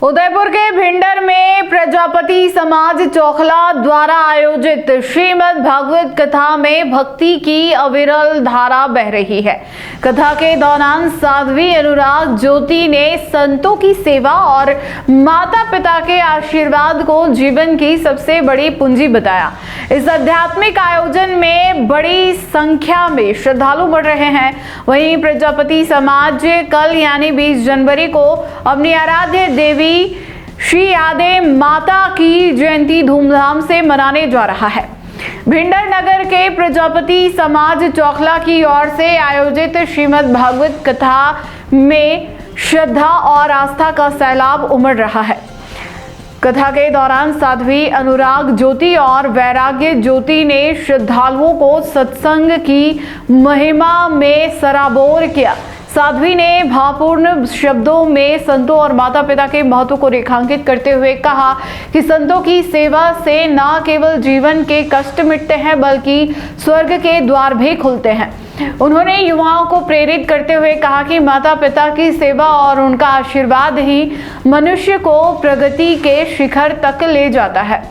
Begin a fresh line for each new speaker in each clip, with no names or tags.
उदयपुर के भिंडर में प्रजापति समाज चौखला द्वारा आयोजित श्रीमद् भागवत कथा में भक्ति की अविरल धारा बह रही है। कथा के दौरान साध्वी अनुराग ज्योति ने संतों की सेवा और माता पिता के आशीर्वाद को जीवन की सबसे बड़ी पूंजी बताया। इस आध्यात्मिक आयोजन में बड़ी संख्या में श्रद्धालु बढ़ रहे हैं। वहीं प्रजापति समाज कल यानी 20 जनवरी को अपनी आराध्य देवी श्री यादे माता की जयंती धूमधाम से मनाने जा रहा है। भिंडर नगर के प्रजापति समाज चौखला की ओर से आयोजित श्रीमद् भागवत कथा में श्रद्धा और आस्था का सैलाब उमड़ रहा है। कथा के दौरान साध्वी अनुराग ज्योति और वैराग्य ज्योति ने श्रद्धालुओं को सत्संग की महिमा में सराबोर किया। साध्वी ने भावपूर्ण शब्दों में संतों और माता पिता के महत्व को रेखांकित करते हुए कहा कि संतों की सेवा से न केवल जीवन के कष्ट मिटते हैं बल्कि स्वर्ग के द्वार भी खुलते हैं। उन्होंने युवाओं को प्रेरित करते हुए कहा कि माता पिता की सेवा और उनका आशीर्वाद ही मनुष्य को प्रगति के शिखर तक ले जाता है।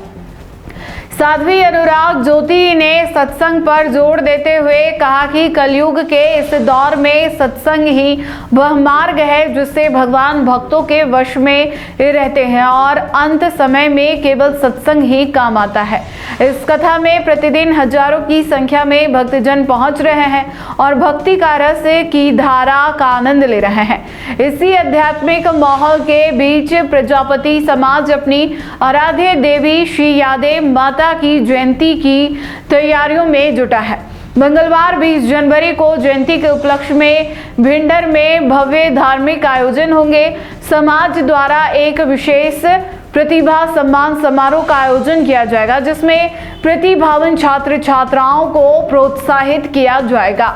साध्वी अनुराग ज्योति ने सत्संग पर जोर देते हुए कहा कि कलयुग के इस दौर में सत्संग ही वह मार्ग है जिससे भगवान भक्तों के वश में रहते हैं और अंत समय में केवल सत्संग ही काम आता है। इस कथा में प्रतिदिन हजारों की संख्या में भक्तजन पहुंच रहे हैं और भक्ति का रस की धारा का आनंद ले रहे हैं। इसी आध्यात्मिक माहौल के बीच प्रजापति समाज अपनी आराध्य देवी श्री यादे माता की जयंती की तैयारियों में जुटा है। मंगलवार 20 जनवरी को जयंती के उपलक्ष्य में भिंडर में भव्य धार्मिक आयोजन होंगे। समाज द्वारा एक विशेष प्रतिभा सम्मान समारोह का आयोजन किया जाएगा जिसमें प्रतिभावान छात्र छात्राओं को प्रोत्साहित किया जाएगा।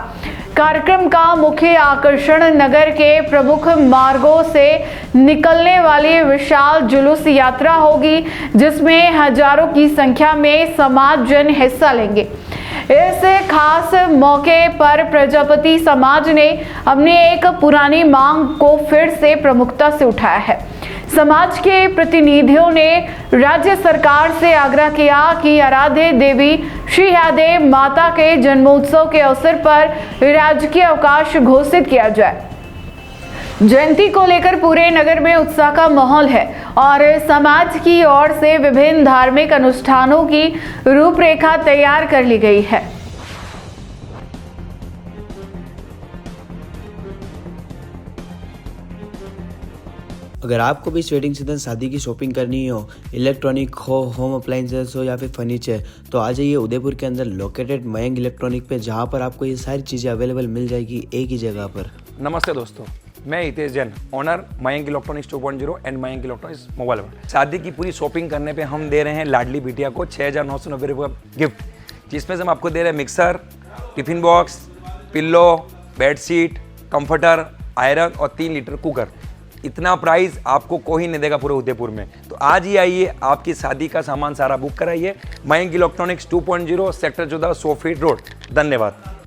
कार्यक्रम का मुख्य आकर्षण नगर के प्रमुख मार्गों से निकलने वाली विशाल जुलूस यात्रा होगी जिसमें हजारों की संख्या में समाजजन हिस्सा लेंगे। इस खास मौके पर प्रजापति समाज ने अपनी एक पुरानी मांग को फिर से प्रमुखता से उठाया है। समाज के प्रतिनिधियों ने राज्य सरकार से आग्रह किया कि आराध्य देवी श्री यादे माता के जन्मोत्सव के अवसर पर राजकीय अवकाश घोषित किया जाए। जयंती को लेकर पूरे नगर में उत्साह का माहौल है और समाज की ओर से विभिन्न धार्मिक अनुष्ठानों की रूपरेखा तैयार कर ली गई है।
अगर आपको भी इस वेडिंग सीजन शादी की शॉपिंग करनी हो, इलेक्ट्रॉनिक हो, होम अप्लाइंसेस हो या फिर फर्नीचर, तो आ जाइए उदयपुर के अंदर लोकेटेड मयंक इलेक्ट्रॉनिक पे, जहां पर आपको ये सारी चीज़ें अवेलेबल मिल जाएगी एक ही जगह पर।
नमस्ते दोस्तों, मैं Hitesh Jain, owner Mayank electronics 2.0 and Mayank electronics mobile world. शादी की पूरी शॉपिंग करने पे हम दे रहे हैं लाडली बिटिया को 6,990 रुपये का गिफ्ट, जिसमें से हम आपको दे रहे हैं mixer, tiffin box, pillow, bedsheet, comforter, iron और 3 लीटर कुकर। इतना प्राइस आपको कोई नहीं देगा पूरे उदयपुर में। तो आज ही आइए, आपकी शादी का सामान सारा बुक कराइए। Mayank electronics 2.0 sector 14 100 feet road. धन्यवाद।